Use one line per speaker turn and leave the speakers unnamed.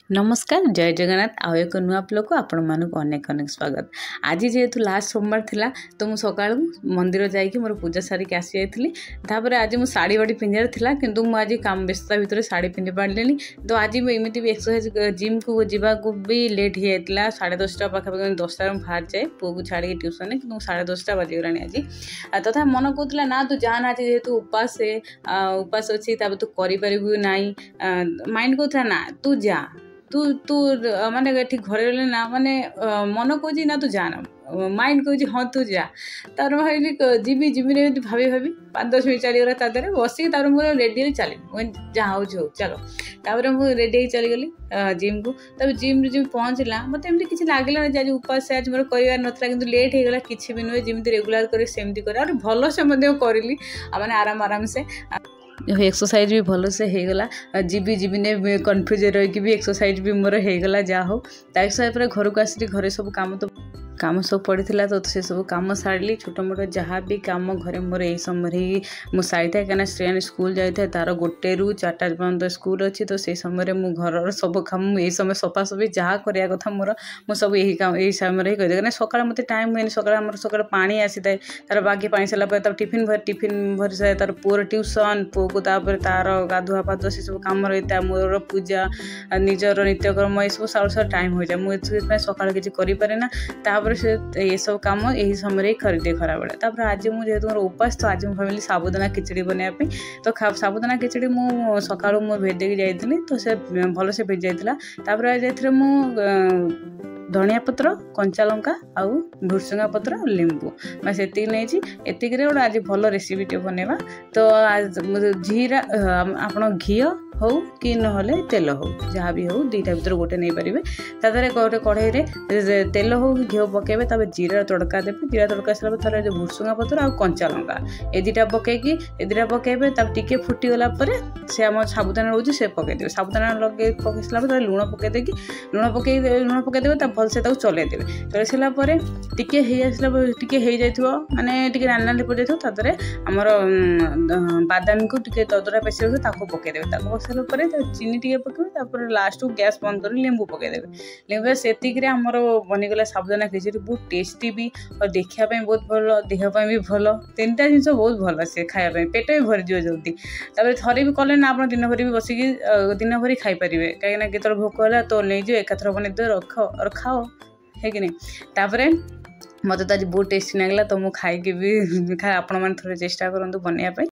नमस्कार जय जगन्नाथ आउ एक नुआ ब्लॉग को आपण मानक अनेक अनेक स्वागत। आज जेहेतु लास्ट सोमवार थिला तो मु सकाळु मंदिर जाइए मोर पूजा सारिक आसी जाइली। तापर आज मु साड़ी बाड़ी पिंजार थिला किंतु मु आज काम व्यस्तता भितर साड़ी पिंधि पारलिनी। तो आज एमती भी एक्सरसाइज जिम को जावाक भी लेट हो जाता 10:30 पाखापाखि 10टार बाहर जाए पुआ को छाड़ी ट्यूशन कि 10:30 बाजीगला आज तथा मन कहला ना तू जाना आज जेहेतु उपास उपास अच्छी तू कर माइंड कहता ना तू जा तू तू माने घरे ना माने मन कह ना तू जाना माइंड कह हाँ तू जा तार भाई जीवी जीवी भाभी भाभी 5-10 मिनट चलीगला तादे बसिक मुझे रेडी चली जहाँ हो चलो तापर मुझे रेडी चलीगली जिम को। तब जिम जिम पहुँचला मत एमती किसी लगे ना आज उपास आज मोर कर नाला कि लेट हो गला कि भी नुहे जमी रेगुलर करे सेमती करे और भल से करी मैंने आराम आराम से एक्सरसाइज भी भल से हो गला जीवी जीवी ने कन्फ्यूज रही भी एक्सरसाइज भी मोर हो गला जहाँ हो तापर घर को आसिक घरे सब काम सब पड़ा तो से सब कम सारे छोट मोट जहाँ भी कम घर मोर यही समय ही मुझे सारी था कहीं श्रेणी स्कूल जाए तार 1 ରୁ 4ଟା पर्यंत स्कूल अच्छी तो से समय मु घर सब कम यही समय सफासफी जहाँ करा कथा मोर मु सब यही काम यही समय ही कर कहीं सका मत टाइम हुए सका पानी आसी थाए तार बाकी पानी सारापर टिफिन भरी साए तार पुअर ट्यूशन पुआ को तार गाधुआ पाधुआ से सब कम रही था मोर पूजा निजर नित्यकर्म ये सब सारा सारा टाइम हो जाए मुझे सका किसी करें से ये सब कम यही समय खरीदे खरा बेले। तापर आज मुझे मोर उपास तो आज मुझे साबुदाना खिचड़ी बनाया तो साबुदाना खिचड़ी मु सका भेज जाइली तो से भल से भेज जाइला। तापर जाइए मु धनिया पत्र कंचा लंका आउ भुर्सुंगा पत्र लेंबू मैं से नहीं गोटे आज भल रेसिपीटे बनवा। तो आज जीरा आप घी हो कि नहले तेल हो जहाँ भी हो दुईटा भर गोटे नहीं पारे तादे गोटे कढ़ाई में तेल हो कि घी पकेबे तब जीरा तड़का देवे जीरा तड़का सारा थोड़े जो भुर्सुंगा पत्र आ कंचा लंका ए दुईटा पकईकि ए दुईटा पकेबे तब टिके फुटीगला से आम साबुदाना रोचे से पकईदेवे साबुदाना लगे पकई सारा लुण पकईदे लुण पकईदेवे तब भलसे चलईदेवे चल सारापर टिके हो जाइए माने टिके नाली नाली पड़ जाइए तादे आमर बादाम को टिके ददरा पेसी रखिए पकईदेवे पकईसारा पर चीनी टिके पकईबे लास्ट को गैस बंद कर लेंबू पकईदेवे लेंबू से आमर बनीगला साबुदाना खिचड़ी बहुत टेस्टी भी और देखापी बहुत भल देहपाई भी भल 3टा जिन बहुत भल से खायापी पेट भी भरी जाए जल्दी। तापर थरे भी कले ना आप दिन भर भी बसिकी दिन भरी खाईपारे कहीं केत भोक है तो नहीं जो एकाथर बन रख और खाओ है कि नहीं। तापर मत तो आज बहुत टेस्टी लगे तो मुझे खाई भी आपण मैंने थोड़े चेष्टा करूँ बनवाई।